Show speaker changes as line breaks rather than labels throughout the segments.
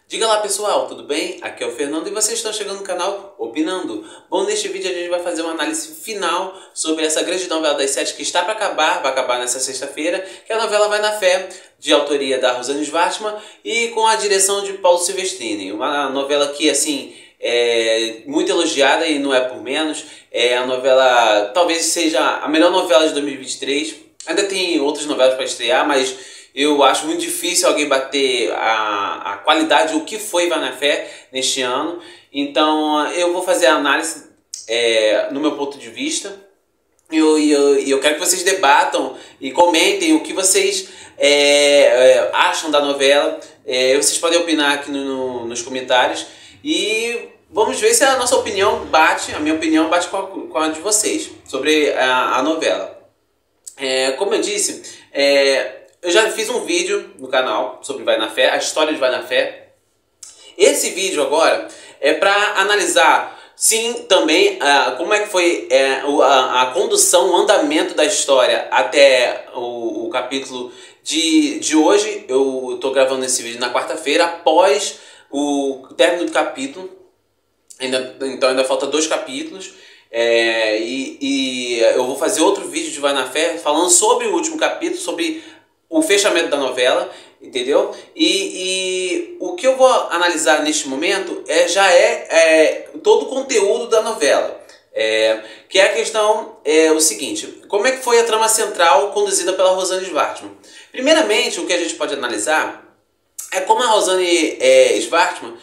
Diga lá pessoal, tudo bem? Aqui é o Fernando e vocês estão chegando no canal Opinando. Bom, neste vídeo a gente vai fazer uma análise final sobre essa grande novela das sete que está para acabar, vai acabar nessa sexta-feira, que é a novela Vai na Fé, de autoria da Rosane Schwartzman e com a direção de Paulo Silvestrini. Uma novela que, assim, é muito elogiada e não é por menos. É a novela, talvez seja a melhor novela de 2023. Ainda tem outras novelas para estrear, mas eu acho muito difícil alguém bater a qualidade do que foi Vai na Fé neste ano. Então eu vou fazer a análise no meu ponto de vista. E eu quero que vocês debatam e comentem o que vocês acham da novela. Vocês podem opinar aqui nos comentários. E vamos ver se a nossa opinião bate, a minha opinião bate com a de vocês sobre a novela. Como eu disse, eu já fiz um vídeo no canal sobre Vai na Fé, a história de Vai na Fé. Esse vídeo agora é para analisar, sim, também como é que foi a condução, o andamento da história até o capítulo de hoje. Eu estou gravando esse vídeo na quarta-feira, após o término do capítulo. Então ainda falta 2 capítulos. E eu vou fazer outro vídeo de Vai na Fé falando sobre o último capítulo, sobre o fechamento da novela, entendeu? E o que eu vou analisar neste momento já é todo o conteúdo da novela. Que é a questão, o seguinte: como é que foi a trama central conduzida pela Rosane Schwartzman? Primeiramente, o que a gente pode analisar é como a Rosane Schwartzman,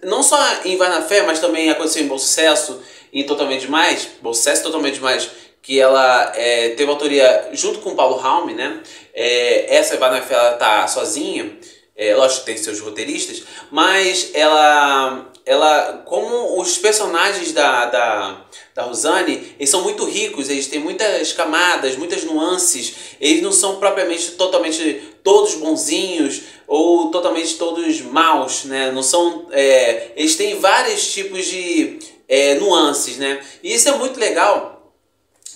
não só em Vai na Fé, mas também aconteceu em Bom Sucesso, em Totalmente Demais, Bom Sucesso Totalmente Demais, que ela teve autoria junto com o Paulo Raume, né? Essa Vai na Fé, ela tá sozinha, lógico que tem seus roteiristas, mas ela como os personagens da Rosane, eles são muito ricos, eles têm muitas camadas, muitas nuances, eles não são propriamente totalmente todos bonzinhos ou totalmente todos maus, né? Não são, eles têm vários tipos de nuances, né? E isso é muito legal,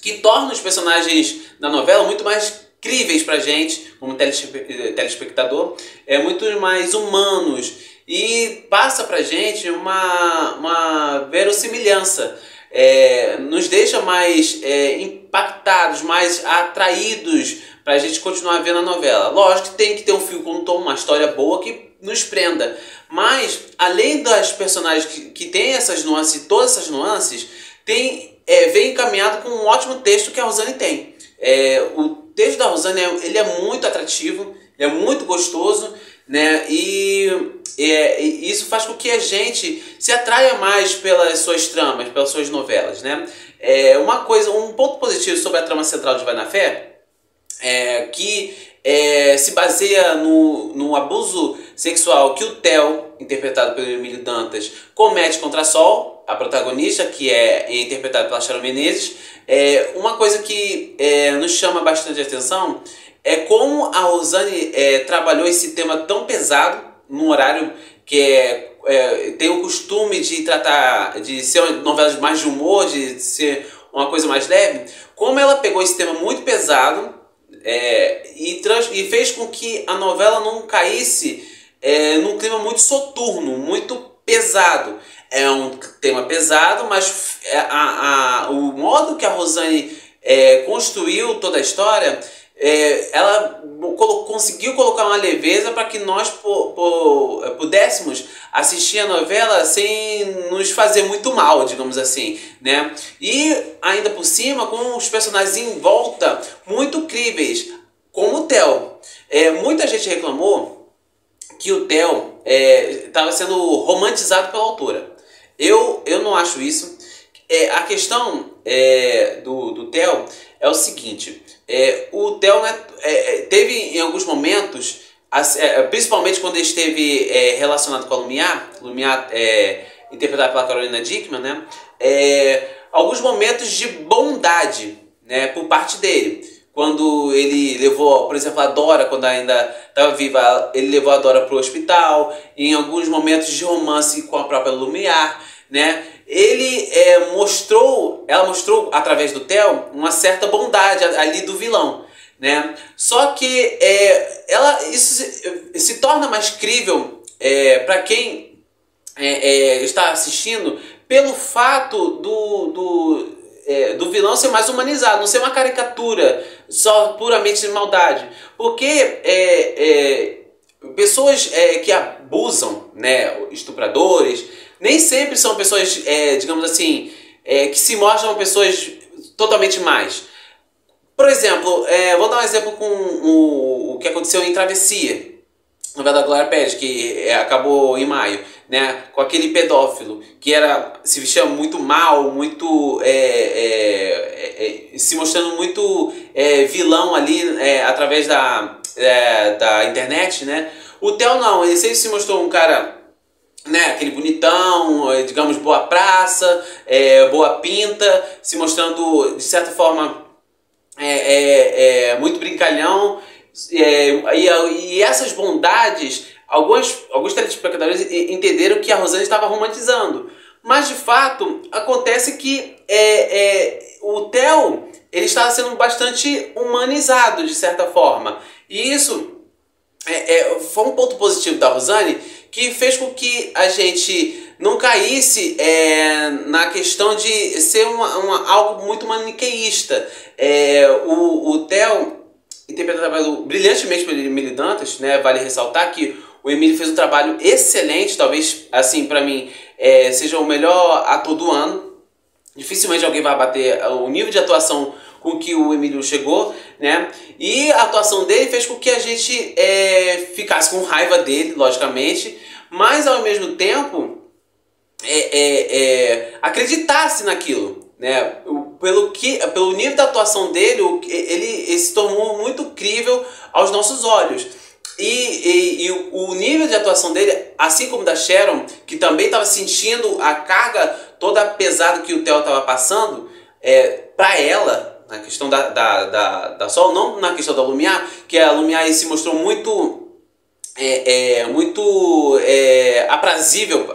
que torna os personagens da novela muito mais críveis pra gente, como telespectador, muito mais humanos, e passa pra gente uma verossimilhança, nos deixa mais impactados, mais atraídos pra gente continuar vendo a novela. Lógico que tem que ter um fio condutor, uma história boa que nos prenda, mas além das personagens que tem essas nuances, todas essas nuances, vem encaminhado com um ótimo texto que a Rosane tem. O texto da Rosane ele é muito atrativo, é muito gostoso, né? E isso faz com que a gente se atraia mais pelas suas tramas, pelas suas novelas, né? Um ponto positivo sobre a trama central de Vai na Fé que se baseia no abuso sexual que o Theo, interpretado pelo Emílio Dantas, comete contra a Sol, a protagonista, que é interpretada pela Sharon Menezes. Uma coisa que nos chama bastante atenção é como a Rosane trabalhou esse tema tão pesado num horário que tem o costume de ser novelas mais de humor, de ser uma coisa mais leve. Como ela pegou esse tema muito pesado e fez com que a novela não caísse num clima muito soturno, muito pesado. É um tema pesado, mas o modo que a Rosane construiu toda a história, ela conseguiu colocar uma leveza para que nós pudéssemos assistir a novela sem nos fazer muito mal, digamos assim, né? E ainda por cima, com os personagens em volta muito críveis, como o Theo. Muita gente reclamou que o Theo estava sendo romantizado pela autora. Eu não acho isso. A questão do Theo é o seguinte: o Theo teve em alguns momentos, principalmente quando ele esteve relacionado com a Lumiar, interpretada pela Carolina Dickman, né? Alguns momentos de bondade, né, por parte dele. Quando ele levou, por exemplo, a Dora, quando ainda estava viva, ele levou a Dora para o hospital. Em alguns momentos de romance com a própria Lumiar, né? Ela mostrou através do Theo uma certa bondade ali do vilão, né? Só que isso se torna mais crível para quem está assistindo, pelo fato do vilão ser mais humanizado, não ser uma caricatura só puramente de maldade. Porque pessoas que abusam, né, estupradores, nem sempre são pessoas, digamos assim, que se mostram pessoas totalmente más. Por exemplo, vou dar um exemplo com o que aconteceu em Travessia, novela da Glória Pérez, que acabou em maio, né, com aquele pedófilo que se vestia muito mal, muito se mostrando muito vilão ali através da internet, né. O Theo não, ele sempre se mostrou um cara, né, aquele bonitão, digamos, boa praça, boa pinta, se mostrando de certa forma muito brincalhão. E essas bondades, alguns telespectadores entenderam que a Rosane estava romantizando. Mas, de fato, acontece que o Theo, ele estava sendo bastante humanizado, de certa forma. E isso foi um ponto positivo da Rosane, que fez com que a gente não caísse na questão de ser algo muito maniqueísta. O Theo, interpretado brilhantemente pelo Emílio Dantas, né? Vale ressaltar que o Emílio fez um trabalho excelente, talvez, assim, para mim, seja o melhor ator do ano. Dificilmente alguém vai bater o nível de atuação com que o Emílio chegou, né? E a atuação dele fez com que a gente ficasse com raiva dele, logicamente, mas ao mesmo tempo acreditasse naquilo, né? Pelo nível da atuação dele, ele se tornou muito crível aos nossos olhos. E o nível de atuação dele, assim como da Sharon, que também estava sentindo a carga toda pesada que o Theo estava passando, para ela, na questão da Sol, não na questão da Lumiar, que a Lumiar se mostrou muito aprazível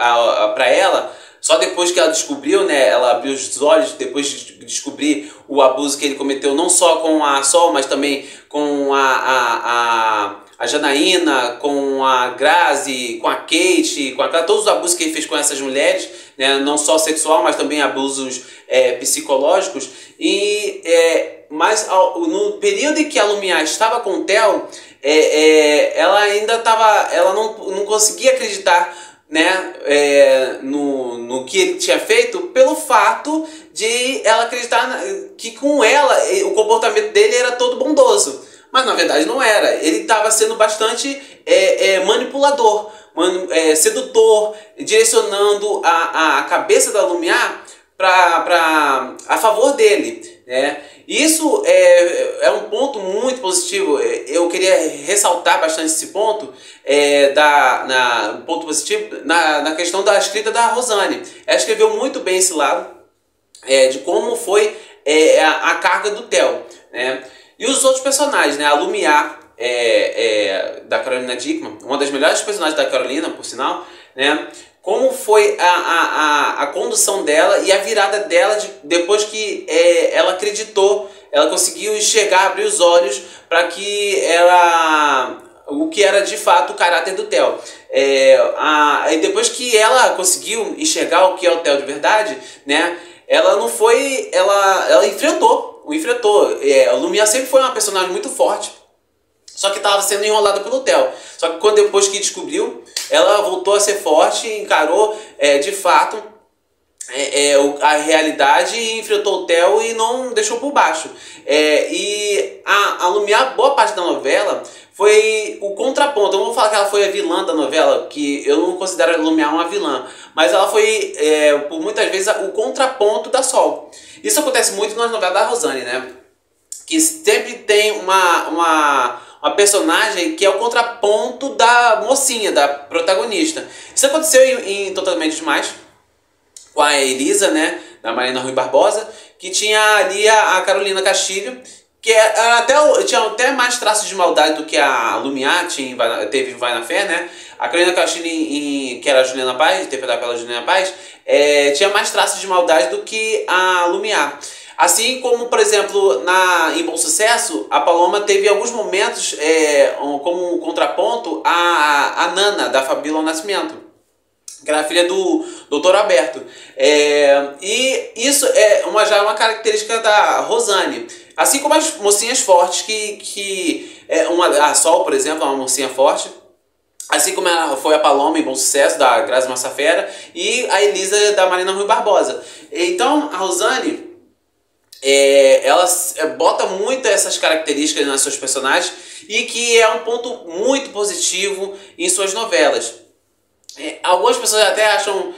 para ela. Só depois que ela descobriu, né, ela abriu os olhos depois de descobrir o abuso que ele cometeu, não só com a Sol, mas também com a Janaína, com a Grazi, com a Kate, todos os abusos que ele fez com essas mulheres, né, não só sexual, mas também abusos psicológicos. Mas no período em que a Lumiar estava com o Theo, ela ainda ela não conseguia acreditar, né, no que ele tinha feito, pelo fato de ela acreditar que com ela o comportamento dele era todo bondoso, mas na verdade não era. Ele estava sendo bastante manipulador, sedutor, direcionando a cabeça da Lumiar a favor dele, né? Isso é um ponto muito positivo. Eu queria ressaltar bastante esse ponto, ponto positivo na questão da escrita da Rosane. Ela escreveu muito bem esse lado de como foi a carga do Theo, né? E os outros personagens, né? A Lumiar, da Carolina Dickman, uma das melhores personagens da Carolina, por sinal, né? Como foi a condução dela e a virada dela depois que ela acreditou, ela conseguiu enxergar, abrir os olhos para o que era de fato o caráter do Theo. E depois que ela conseguiu enxergar o que é o Theo de verdade, né? Ela não foi, ela enfrentou. A Lumiar sempre foi uma personagem muito forte, só que estava sendo enrolada pelo Theo. Só que depois que descobriu, ela voltou a ser forte, encarou de fato a realidade e enfrentou o Theo e não deixou por baixo. E a Lumiar, boa parte da novela, foi o contraponto. Eu não vou falar que ela foi a vilã da novela, que eu não considero a Lumiar uma vilã, mas ela foi, por muitas vezes, o contraponto da Sol. Isso acontece muito nas novelas da Rosane, né? Que sempre tem uma personagem que é o contraponto da mocinha, da protagonista. Isso aconteceu em Totalmente Demais, com a Elisa, né, da Marina Rui Barbosa, que tinha ali a Carolina Castilho, que tinha até mais traços de maldade do que a Lumiar teve Vai na Fé, né? A Carolina Castilho, que era a Juliana Paz, interpretada pela Juliana Paz, tinha mais traços de maldade do que a Lumiar. Assim como, por exemplo, em Bom Sucesso, a Paloma teve alguns momentos como um contraponto à Nana, da Fabíola Nascimento, que era a filha do Dr. Alberto. E isso já é uma característica da Rosane. Assim como as mocinhas fortes, a Sol, por exemplo, é uma mocinha forte. Assim como foi a Paloma em Bom Sucesso, da Grazi Massafera, e a Elisa, da Marina Rui Barbosa. Então, a Rosane, ela bota muito essas características nas suas personagens, e que é um ponto muito positivo em suas novelas. Algumas pessoas até acham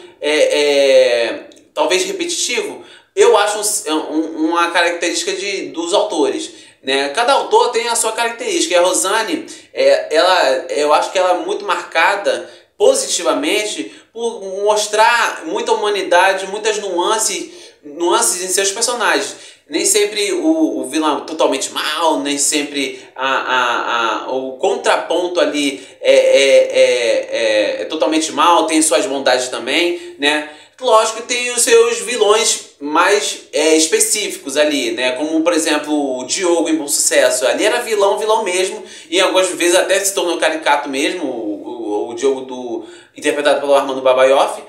talvez repetitivo. Eu acho uma característica dos autores, né? Cada autor tem a sua característica. E a Rosane, eu acho que ela é muito marcada positivamente por mostrar muita humanidade, muitas nuances em seus personagens. Nem sempre o vilão é totalmente mal, nem sempre o contraponto ali é totalmente mal, tem suas bondades também, né? Lógico que tem os seus vilões mais específicos ali, né? Como, por exemplo, o Diogo em Bom Sucesso. Ali era vilão mesmo, e algumas vezes até se tornou caricato mesmo, o Diogo interpretado pelo Armando Babaioff.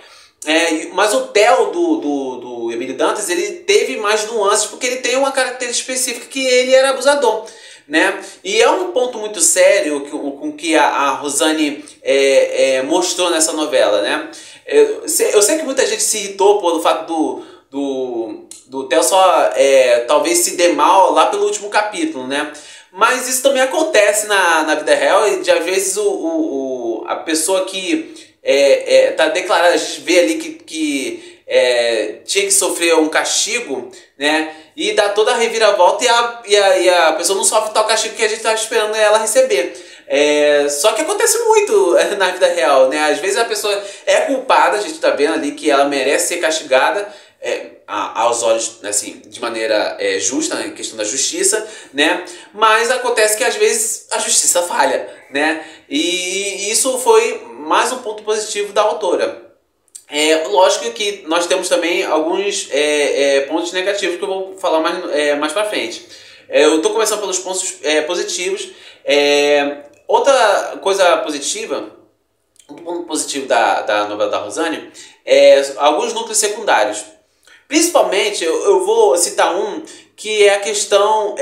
Mas o Theo do Emílio Dantas, ele teve mais nuances, porque ele tem uma característica específica, que ele era abusador, né? E é um ponto muito sério com que a Rosane mostrou nessa novela, né? Eu sei que muita gente se irritou pelo fato do Theo só talvez se dê mal lá pelo último capítulo, né? Mas isso também acontece na vida real, e de às vezes a pessoa que tá declarada, a gente vê ali que tinha que sofrer um castigo, né? E dá toda a reviravolta, e a pessoa não sofre tal castigo que a gente tá esperando ela receber. Só que acontece muito na vida real, né? Às vezes a pessoa é culpada, a gente tá vendo ali que ela merece ser castigada, aos olhos, assim, de maneira justa, né? Questão da justiça, né? Mas acontece que às vezes a justiça falha, né? E isso foi mais um ponto positivo da autora. Lógico que nós temos também alguns pontos negativos que eu vou falar mais pra frente. Eu tô começando pelos pontos positivos. Outra coisa positiva, outro ponto positivo da novela da Rosane, alguns núcleos secundários. Principalmente, eu vou citar um, que é a questão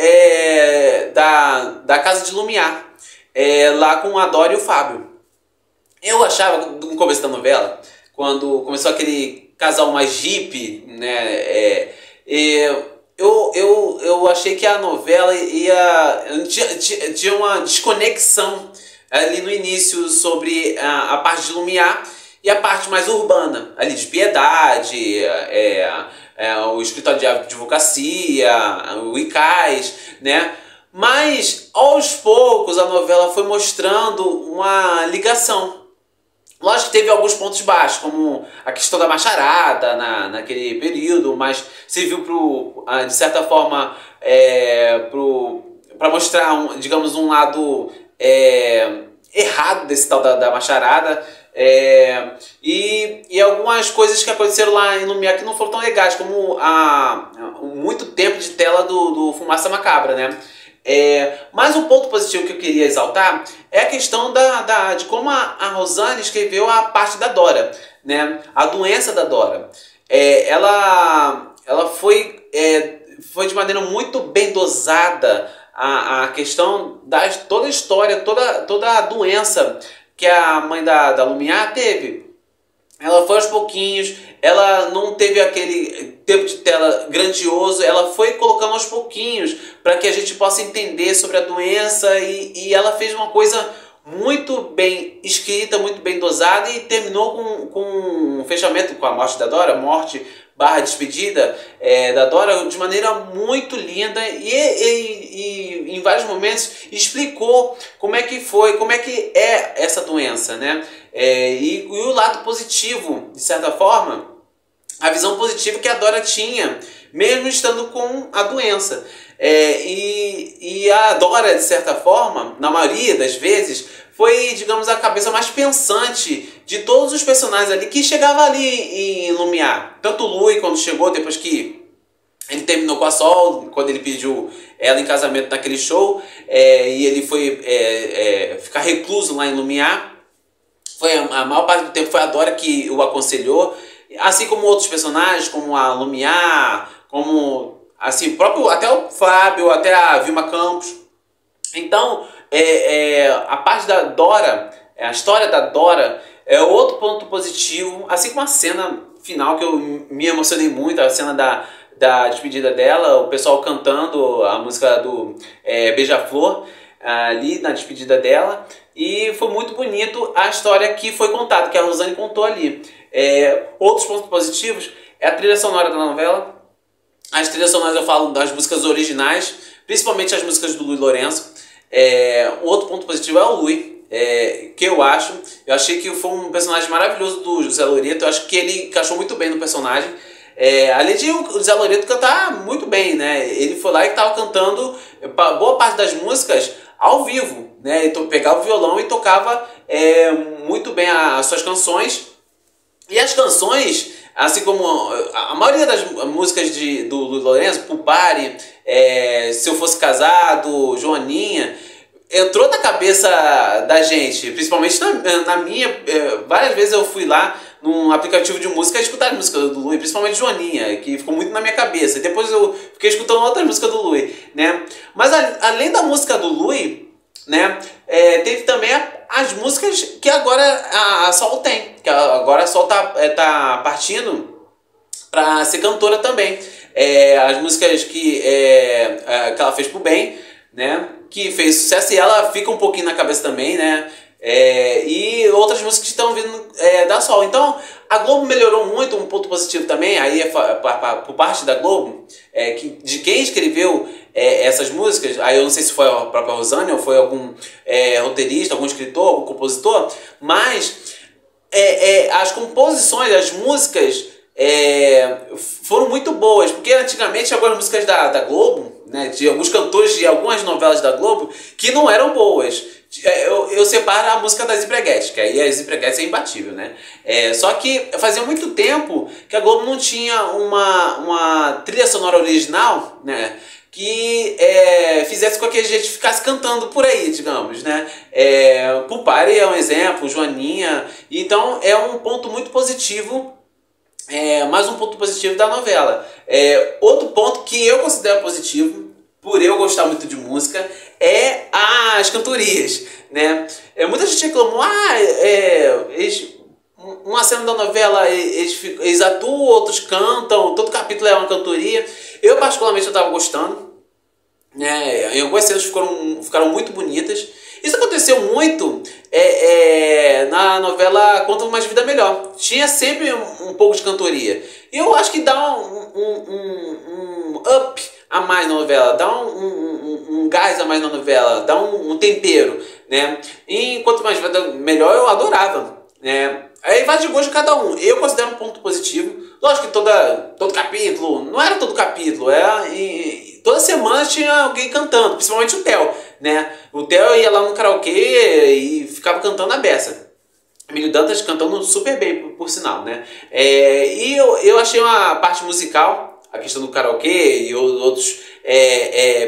da Casa de Lumiar, lá com a Dora e o Fábio. Eu achava, no começo da novela, quando começou aquele casal mais hippie, né, eu achei que a novela tinha uma desconexão ali no início sobre a parte de Lumiar e a parte mais urbana, ali de Piedade, o escritório de advocacia, o ICAS, né? Mas aos poucos a novela foi mostrando uma ligação. Lógico que teve alguns pontos baixos, como a questão da macharada naquele período, mas serviu de certa forma para mostrar, digamos, um lado errado desse tal da macharada. E algumas coisas que aconteceram lá em Lumiar que não foram tão legais, como muito tempo de tela do Fumaça Macabra, né? Mas um ponto positivo que eu queria exaltar é a questão de como a Rosane escreveu a parte da Dora, né? A doença da Dora. Ela foi de maneira muito bem dosada a questão toda a história, toda a doença que a mãe da Lumiar teve. Ela foi aos pouquinhos, ela não teve aquele tempo de tela grandioso, ela foi colocando aos pouquinhos para que a gente possa entender sobre a doença, e ela fez uma coisa muito bem escrita, muito bem dosada, e terminou com um fechamento com a morte da Dora, despedida da Dora, de maneira muito linda, e em vários momentos explicou como é que foi, como é que é essa doença, né? E o lado positivo, de certa forma, a visão positiva que a Dora tinha, mesmo estando com a doença. E a Dora, de certa forma, na maioria das vezes, foi, digamos, a cabeça mais pensante de todos os personagens ali que chegava ali em Lumiar. Tanto o Lui, quando chegou, depois que Ele terminou com a Sol quando ele pediu ela em casamento naquele show, e ele foi ficar recluso lá em Lumiar. A maior parte do tempo foi a Dora que o aconselhou, assim como outros personagens, como a Lumiar, como assim, próprio, até o Fábio, até a Vilma Campos. Então, a parte da Dora, a história da Dora é outro ponto positivo, assim como a cena final que eu me emocionei muito, a cena da despedida dela, o pessoal cantando a música do Beija-Flor ali na despedida dela, e foi muito bonito a história que foi contada, que a Rosane contou ali. Outros pontos positivos é a trilha sonora da novela. As trilhas sonoras eu falo das músicas originais, principalmente as músicas do Luiz Lourenço. Um outro ponto positivo é o Luiz, que eu achei que foi um personagem maravilhoso do José Loreto. Eu acho que ele encaixou muito bem no personagem. Além de o José Loreto cantar muito bem, né? Ele foi lá e estava cantando boa parte das músicas ao vivo, né? Então pegava o violão e tocava muito bem as suas canções. E as canções, assim como a maioria das músicas do Luiz Lourenço, Pupari, Se Eu Fosse Casado, Joaninha, entrou na cabeça da gente, principalmente na minha. Várias vezes eu fui lá num aplicativo de música e escutar a música do Luiz, principalmente Joaninha, que ficou muito na minha cabeça. E depois eu fiquei escutando outras músicas do Luiz, né? Mas além da música do Luiz, né, teve também as músicas que agora a Sol tem, que agora a Sol tá partindo para ser cantora também. As músicas que ela fez pro bem, né, que fez sucesso, e ela fica um pouquinho na cabeça também, né? E outras músicas que estão vindo da Sol. Então a Globo melhorou muito, um ponto positivo também, aí por parte da Globo, de quem escreveu essas músicas. Aí eu não sei se foi a própria Rosane ou foi algum roteirista, algum escritor, algum compositor, mas as composições, as músicas foram muito boas, porque antigamente algumas músicas da Globo, né, de alguns cantores de algumas novelas da Globo, que não eram boas. Eu separo a música das Zibreguetes, que aí as Zibreguetes é imbatível, né? Só que fazia muito tempo que a Globo não tinha uma trilha sonora original, né, que fizesse com que a gente ficasse cantando por aí, digamos, né? Pupari é um exemplo, Joaninha. Então é um ponto muito positivo. Mais um ponto positivo da novela. Outro ponto que eu considero positivo, por eu gostar muito de música, é as cantorias, né? Muita gente reclamou, uma cena da novela eles atuam, outros cantam, todo capítulo é uma cantoria. Eu particularmente estava gostando, né? Em algumas cenas ficaram muito bonitas. Isso aconteceu muito na novela Conta Uma Vida Melhor. Tinha sempre um pouco de cantoria. E eu acho que dá um up a mais na novela, dá um gás a mais na novela, dá um tempero, né? E Quanto Mais Vida Melhor eu adorava, né? Aí vai de gosto de cada um. Eu considero um ponto positivo. Lógico que todo capítulo, não era todo capítulo, toda semana tinha alguém cantando, principalmente o Theo, né? O Theo ia lá no karaokê e ficava cantando a beça. Emílio Dantas cantando super bem, por sinal, né? E eu achei uma parte musical, a questão do karaokê e outros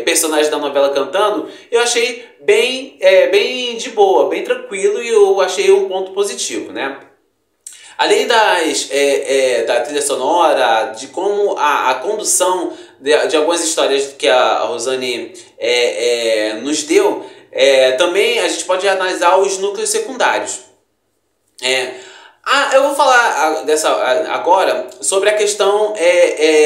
personagens da novela cantando, eu achei bem de boa, bem tranquilo, e eu achei um ponto positivo, né? Além da trilha sonora, de como a condução de algumas histórias que a Rosane nos deu, também a gente pode analisar os núcleos secundários. Eu vou falar agora sobre a questão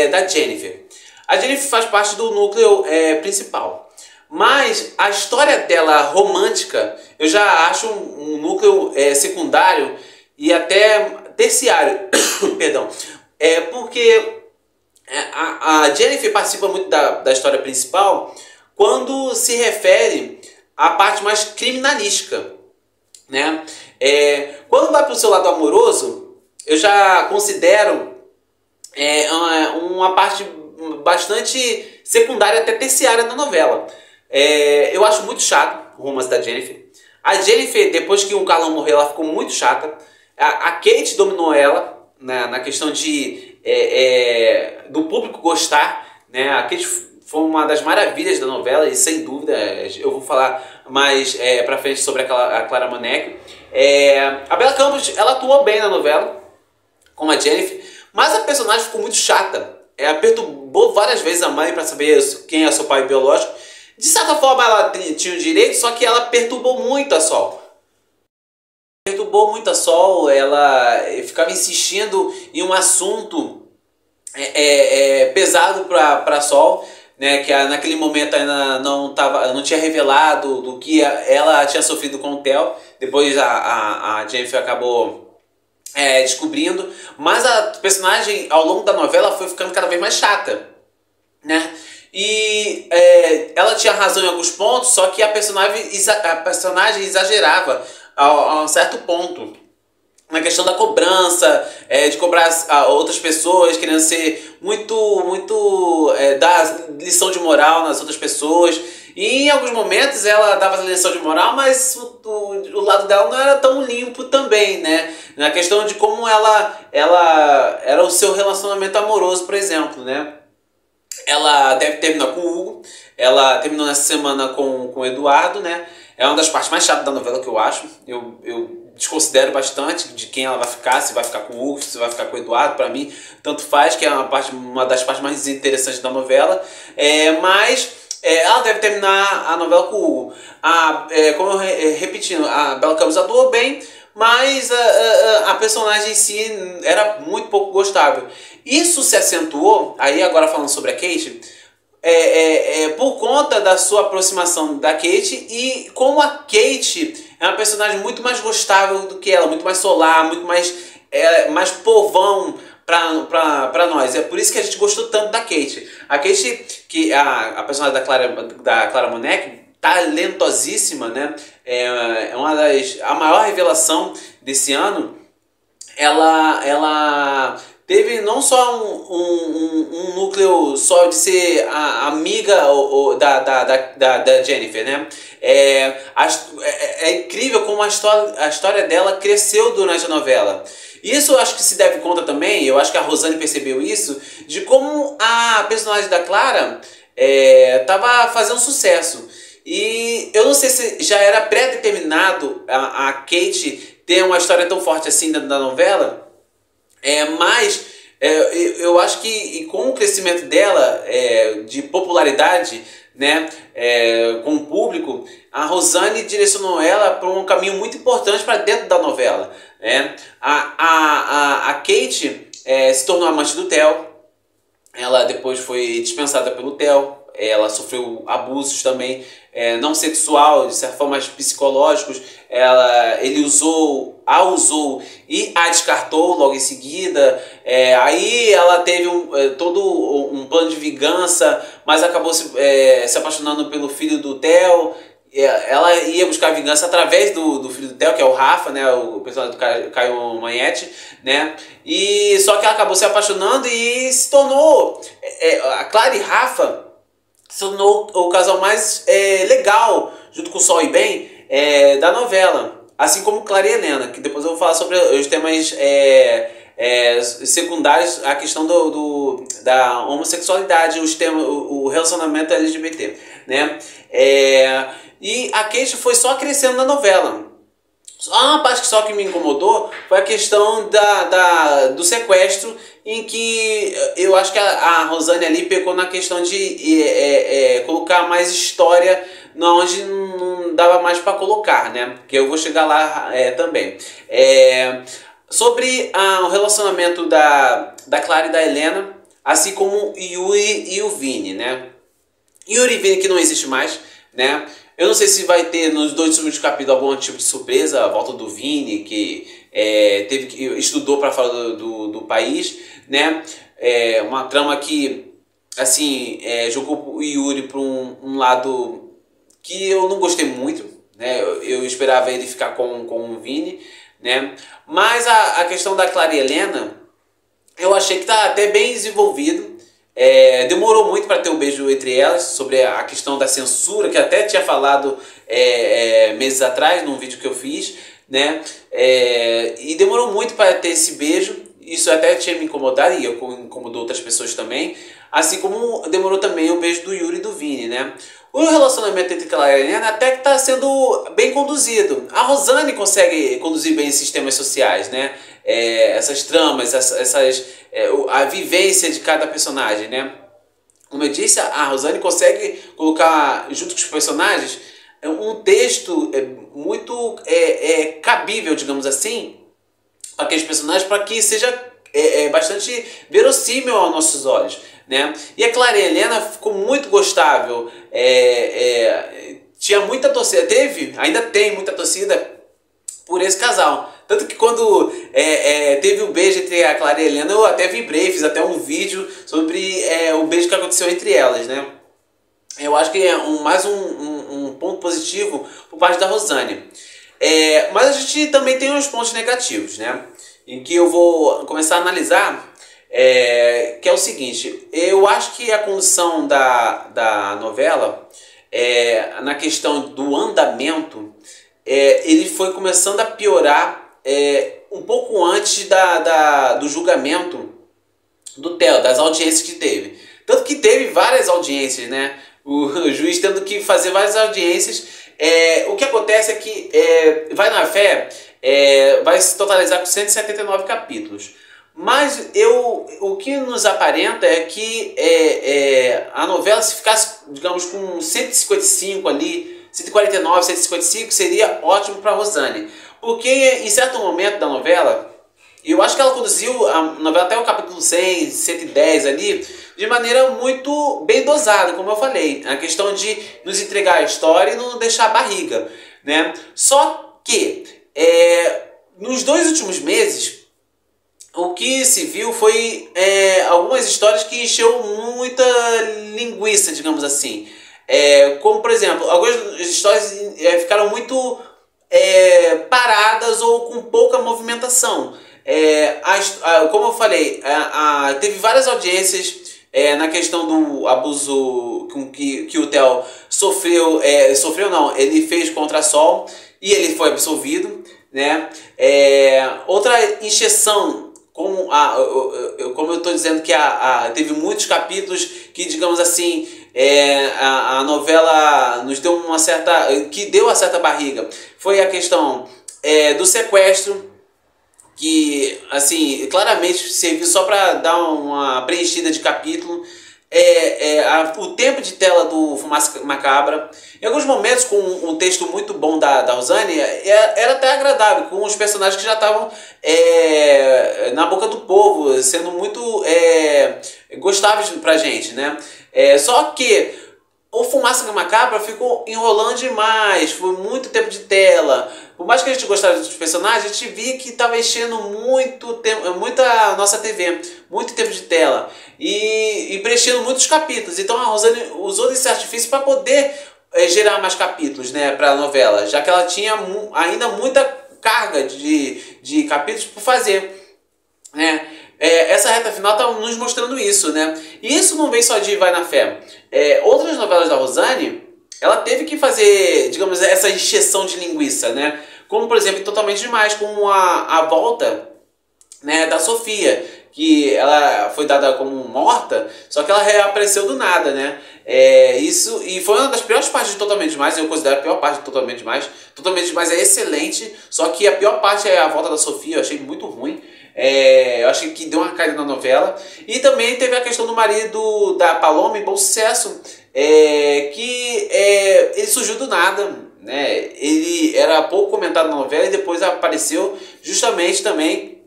da Jennifer. A Jennifer faz parte do núcleo principal, mas a história dela romântica eu já acho um núcleo secundário e até terciário. Perdão. Porque a Jennifer participa muito da história principal quando se refere à parte mais criminalística, né? Quando vai para o seu lado amoroso, eu já considero uma parte bastante secundária, até terciária da novela. Eu acho muito chato o romance da Jennifer. A Jennifer, depois que o Carlão morreu, ela ficou muito chata. A Kate dominou ela na questão do público gostar, né? A Kate foi uma das maravilhas da novela e sem dúvida eu vou falar mais pra frente sobre a Clara Monéquio. A Bela Campos, ela atuou bem na novela como a Jennifer, mas a personagem ficou muito chata. Ela perturbou várias vezes a mãe para saber quem é seu pai biológico. De certa forma ela tinha o direito, só que ela perturbou muito a Sol. Perturbou muito a Sol, ela ficava insistindo em um assunto pesado para Sol, né, que naquele momento ainda não tinha revelado do que ela tinha sofrido com o Theo. Depois a Jennifer acabou descobrindo, mas a personagem ao longo da novela foi ficando cada vez mais chata, né? E ela tinha razão em alguns pontos, só que a personagem exagerava a um certo ponto. Na questão da cobrança, de cobrar outras pessoas, querendo ser dar lição de moral nas outras pessoas. E em alguns momentos ela dava lição de moral, mas o lado dela não era tão limpo também, né? Na questão de como ela era o seu relacionamento amoroso, por exemplo, né? Ela deve terminar com o Hugo, ela terminou nessa semana com o Eduardo, né? É uma das partes mais chatas da novela que eu acho. Eu desconsidero bastante de quem ela vai ficar, se vai ficar com o Hugo, se vai ficar com o Eduardo. Pra mim, tanto faz, que é uma das partes mais interessantes da novela. Mas ela deve terminar a novela com o Hugo. Repetindo, a Bela Campos atuou bem, mas a personagem em si era muito pouco gostável. Isso se acentuou, aí agora falando sobre a Kate, por conta da sua aproximação da Kate, e como a Kate é uma personagem muito mais gostável do que ela, muito mais solar, muito mais povão pra nós. É por isso que a gente gostou tanto da Kate. A Kate, que a personagem da Clara Monéquio, talentosíssima, né? A maior revelação desse ano. Ela teve não só um núcleo só de ser a amiga da Jennifer, né? É incrível como a história dela cresceu durante a novela. Isso eu acho que se deve conta também, eu acho que a Rosane percebeu isso, de como a personagem da Clara estava fazendo sucesso. E eu não sei se já era pré-determinado a Kate ter uma história tão forte assim dentro da novela, mas eu acho que com o crescimento dela de popularidade, né, com o público, a Rosane direcionou ela para um caminho muito importante para dentro da novela, né? A Kate se tornou amante do Theo, ela depois foi dispensada pelo Theo, ela sofreu abusos também, não sexual, de certa forma, mas psicológicos. Ele a usou e a descartou logo em seguida. Aí ela teve todo um plano de vingança, mas acabou se apaixonando pelo filho do Theo. Ela ia buscar vingança através do filho do Theo, que é o Rafa, né, o personagem do Caio Manhetti, né? E só que ela acabou se apaixonando e se tornou a Clara e Rafa se tornou o casal mais legal, junto com o Sol e Bem, da novela. Assim como Clara e Helena, que depois eu vou falar sobre os temas secundários, a questão da homossexualidade, o relacionamento LGBT, né? E a Kate foi só crescendo na novela. Uma parte só que me incomodou foi a questão do sequestro, em que eu acho que a Rosane ali pecou na questão de colocar mais história onde não dava mais para colocar, né? Que eu vou chegar lá também. Sobre o relacionamento da Clara e da Helena, assim como o Yuri e o Vini, né? Yuri e Vini que não existe mais, né? Eu não sei se vai ter nos 2 últimos capítulos algum tipo de surpresa, a volta do Vini, que estudou para fora do país, né? Uma trama que, assim, jogou o Yuri para um lado que eu não gostei muito, né? Eu esperava ele ficar com o Vini, né? Mas a questão da Clara e Helena, eu achei que tá até bem desenvolvido. Demorou muito para ter um beijo entre elas, sobre a questão da censura, que até tinha falado meses atrás, num vídeo que eu fiz, né? E demorou muito para ter esse beijo. Isso até tinha me incomodado e incomodou outras pessoas também. assim como demorou também o beijo do Yuri e do Vini, né? O relacionamento entre Clara e Helena até que está sendo bem conduzido. A Rosane consegue conduzir bem esses temas sociais, né? Essas tramas, a vivência de cada personagem, né? Como eu disse, a Rosane consegue colocar junto com os personagens um texto muito cabível, digamos assim, para aqueles personagens, para que seja bastante verossímil aos nossos olhos, né? E a Clara e a Helena ficou muito gostável, tinha muita torcida, ainda tem muita torcida por esse casal. Tanto que quando teve o beijo entre a Clara e a Helena, eu até vibrei, fiz até um vídeo sobre o beijo que aconteceu entre elas, né? Eu acho que é mais um ponto positivo por parte da Rosane. Mas a gente também tem uns pontos negativos, né? Em que eu vou começar a analisar, que é o seguinte: eu acho que a condução da novela, na questão do andamento, ele foi começando a piorar um pouco antes do julgamento do Theo, das audiências que teve. Tanto que teve várias audiências, né? O juiz tendo que fazer várias audiências. O que acontece é que Vai na Fé vai se totalizar com 179 capítulos. Mas o que nos aparenta é que a novela, se ficasse, digamos, com 155 ali, 149, 155, seria ótimo para Rosane. Porque em certo momento da novela, eu acho que ela conduziu a novela até o capítulo 100, 110 ali, de maneira muito bem dosada, como eu falei. A questão de nos entregar a história e não deixar a barriga, né? Só que nos 2 últimos meses, o que se viu foi algumas histórias que encheu muita linguiça, digamos assim. Como, por exemplo, algumas histórias ficaram muito paradas ou com pouca movimentação. Como eu falei, teve várias audiências na questão do abuso que o Theo sofreu. Sofreu não, ele fez contra a Sol e ele foi absolvido, né? Outra encheção, como eu estou dizendo que teve muitos capítulos que, digamos assim, a novela nos deu deu uma certa barriga. Foi a questão do sequestro, que assim claramente serviu só para dar uma preenchida de capítulo. O tempo de tela do Fumaça Macabra, em alguns momentos com um texto muito bom da Rosane, era até agradável, com os personagens que já estavam na boca do povo, sendo muito gostáveis pra gente, né? Só que o Fumaça Macabra ficou enrolando demais, foi muito tempo de tela. Por mais que a gente gostasse dos personagens, a gente via que estava enchendo muita nossa TV, muito tempo de tela e preenchendo muitos capítulos. Então a Rosane usou desse artifício para poder gerar mais capítulos, né, para a novela, já que ela tinha ainda muita carga de capítulos por fazer, né? Essa reta final está nos mostrando isso, né? E isso não vem só de Vai na Fé. Outras novelas da Rosane, ela teve que fazer, digamos, essa encheção de linguiça, né? Como, por exemplo, Totalmente Demais, com a volta, né, da Sofia, que ela foi dada como morta, só que ela reapareceu do nada, né? Isso, e foi uma das piores partes de Totalmente Demais, eu considero a pior parte de Totalmente Demais. Totalmente Demais é excelente, só que a pior parte é a volta da Sofia, eu achei muito ruim. Eu achei que deu uma caída na novela. E também teve a questão do marido da Paloma, em Bom Sucesso, que ele surgiu do nada, né? Ele era pouco comentado na novela e depois apareceu justamente também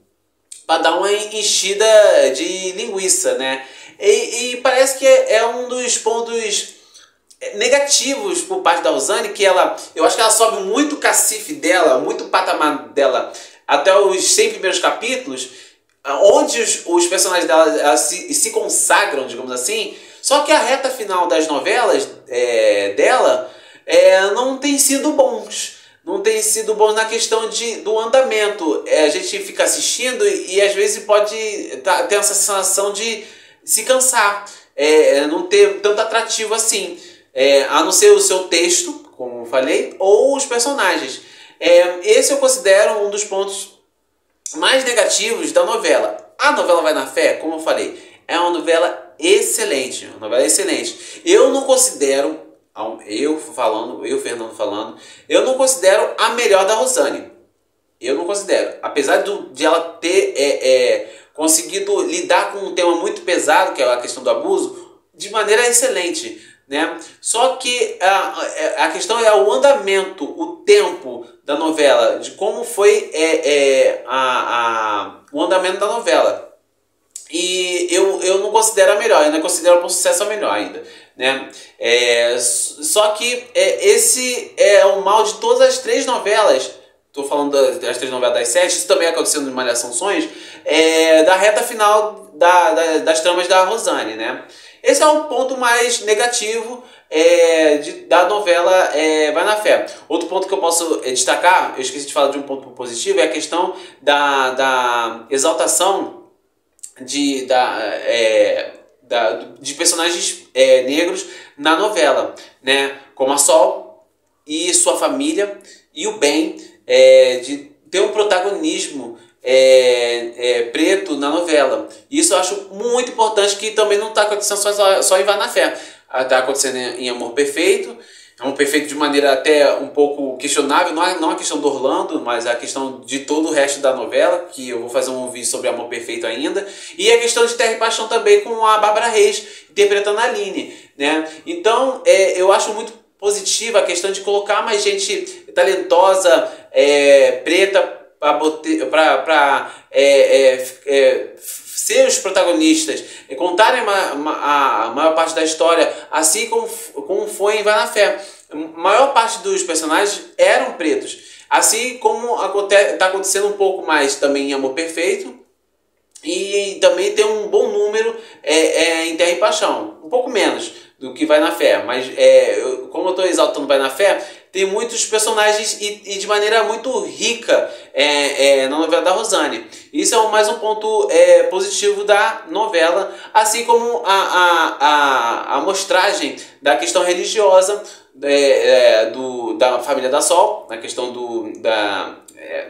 para dar uma enchida de linguiça, né? E parece que é um dos pontos negativos por parte da Rosane, que eu acho que ela sobe muito o cacife dela, muito o patamar dela até os 100 primeiros capítulos, onde os personagens dela se consagram, digamos assim. Só que a reta final das novelas dela não tem sido bons. Não tem sido bons na questão do andamento. A gente fica assistindo e às vezes pode ter essa sensação de se cansar. Não ter tanto atrativo assim. A não ser o seu texto, como eu falei, ou os personagens. Esse eu considero um dos pontos mais negativos da novela. A novela Vai na Fé, como eu falei, é uma novela excelente, uma novela excelente. Eu não considero, Fernando falando, eu não considero a melhor da Rosane. Eu não considero. Apesar de ela ter conseguido lidar com um tema muito pesado, que é a questão do abuso, de maneira excelente, né? Só que a questão é o andamento, o tempo da novela, de como foi o andamento da novela. E eu não considero a melhor, eu não considero um sucesso a melhor ainda, né? Só que esse é o mal de todas as três novelas. Estou falando das três novelas das sete, isso também aconteceu no Malhação Sonhos, da reta final das tramas da Rosane, né? Esse é o ponto mais negativo da novela Vai na Fé. Outro ponto que eu posso destacar, eu esqueci de falar de um ponto positivo, é a questão da exaltação de personagens negros na novela, né? Como a Sol e sua família e o Ben, de ter um protagonismo preto na novela. Isso eu acho muito importante, que também não está acontecendo só em Vai na Fé. Está acontecendo em Amor Perfeito. Amor Perfeito de maneira até um pouco questionável, não a questão do Orlando, mas a questão de todo o resto da novela, que eu vou fazer um vídeo sobre Amor Perfeito ainda. E a questão de Terra e Paixão também, com a Bárbara Reis interpretando a Aline, né? Então eu acho muito positiva a questão de colocar mais gente talentosa, preta, para ser os protagonistas, contarem a maior parte da história, assim como foi em Vai na Fé. A maior parte dos personagens eram pretos, assim como está acontecendo um pouco mais também em Amor Perfeito, e também tem um bom número em Terra e Paixão, um pouco menos do que Vai na Fé, mas como eu estou exaltando Vai na Fé, tem muitos personagens e de maneira muito rica na novela da Rosane. Isso é mais um ponto positivo da novela, assim como a mostragem da questão religiosa da família da Sol, na questão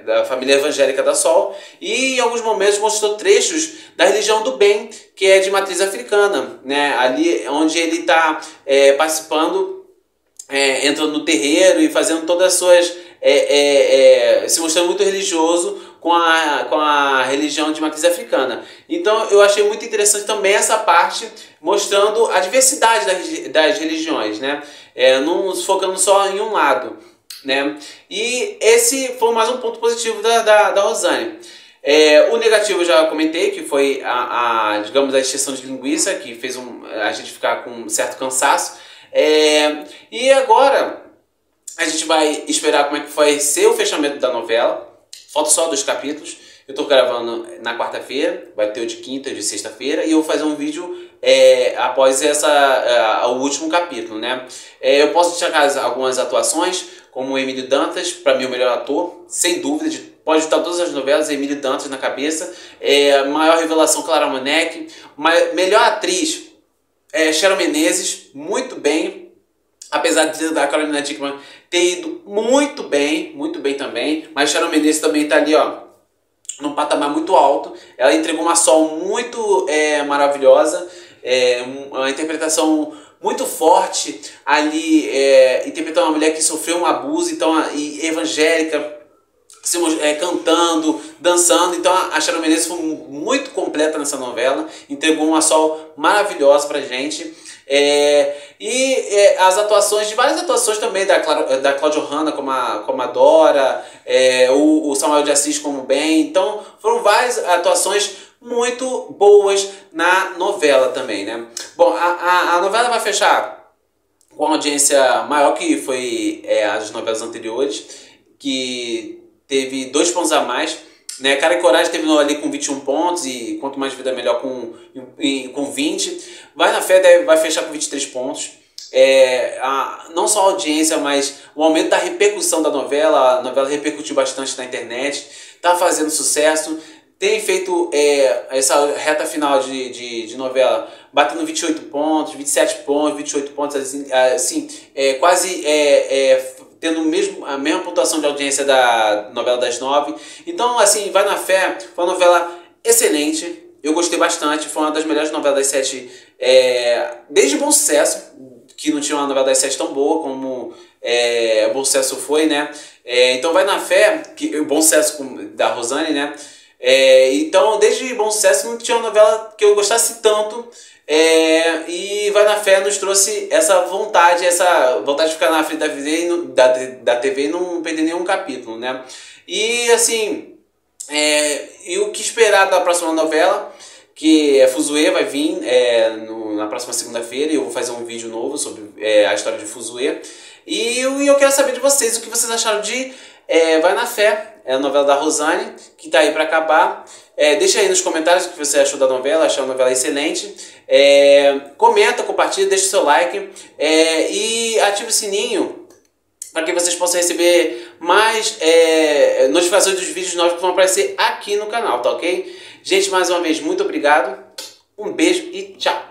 da família evangélica da Sol, e em alguns momentos mostrou trechos da religião do bem, que é de matriz africana, né? Ali onde ele está participando, entrando no terreiro e fazendo todas as suas... se mostrando muito religioso com a religião de matriz africana. Então eu achei muito interessante também essa parte, mostrando a diversidade das religiões, né? Não focando só em um lado, né? E esse foi mais um ponto positivo da Rosane. O negativo eu já comentei, que foi digamos, a exceção de linguiça, que fez a gente ficar com um certo cansaço. E agora a gente vai esperar como é que vai ser o fechamento da novela. Falta só 2 capítulos. Eu estou gravando na quarta-feira, vai ter o de quinta e o de sexta-feira, e eu vou fazer um vídeo após o último capítulo, né? Eu posso destacar algumas atuações, como o Emílio Dantas, para mim o melhor ator, sem dúvida, pode estar todas as novelas, Emílio Dantas na cabeça. Maior revelação, Clara Moneck. Melhor atriz, Sharon Menezes, muito bem. Apesar da Carolina Dickman ter ido muito bem também, mas Sharon Menezes também está ali, ó, num patamar muito alto. Ela entregou uma Sol muito maravilhosa, uma interpretação muito forte ali, interpretando uma mulher que sofreu um abuso, então, e evangélica, cantando, dançando. Então a Sharon Menezes foi muito completa nessa novela, entregou uma Sol maravilhosa pra gente. As atuações, de várias atuações também da Cláudia Hanna como a Dora, o Samuel de Assis como Ben. Então foram várias atuações muito boas na novela também, né? Bom, a novela vai fechar com uma audiência maior que foi as novelas anteriores, que teve 2 pontos a mais, né? Cara e Coragem terminou ali com 21 pontos e Quanto Mais Vida Melhor com 20. Vai na Fé vai fechar com 23 pontos. Não só a audiência, mas o aumento da repercussão da novela. A novela repercutiu bastante na internet, tá fazendo sucesso. Tem feito essa reta final de novela batendo 28 pontos, 27 pontos, 28 pontos, assim, quase tendo a mesma pontuação de audiência da novela das 9. Então, assim, Vai na Fé foi uma novela excelente, Eu gostei bastante, foi uma das melhores novelas das 7 desde Bom Sucesso, que não tinha uma novela das 7 tão boa como Bom Sucesso foi, né? Então Vai na Fé, que o Bom Sucesso da Rosane, né? Então desde Bom Sucesso não tinha uma novela que eu gostasse tanto. E Vai na Fé nos trouxe essa vontade de ficar na frente da TV e não perder nenhum capítulo, né? E assim, e o que esperar da próxima novela, que é Fuzue, vai vir na próxima segunda-feira, e eu vou fazer um vídeo novo sobre a história de Fuzue. E eu quero saber de vocês, o que vocês acharam de Vai na Fé, a novela da Rosane, que tá aí para acabar. Deixa aí nos comentários o que você achou da novela, achou a novela excelente. Comenta, compartilha, deixa o seu like e ative o sininho para que vocês possam receber mais notificações dos vídeos novos que vão aparecer aqui no canal, tá ok? Gente, mais uma vez, muito obrigado, um beijo e tchau!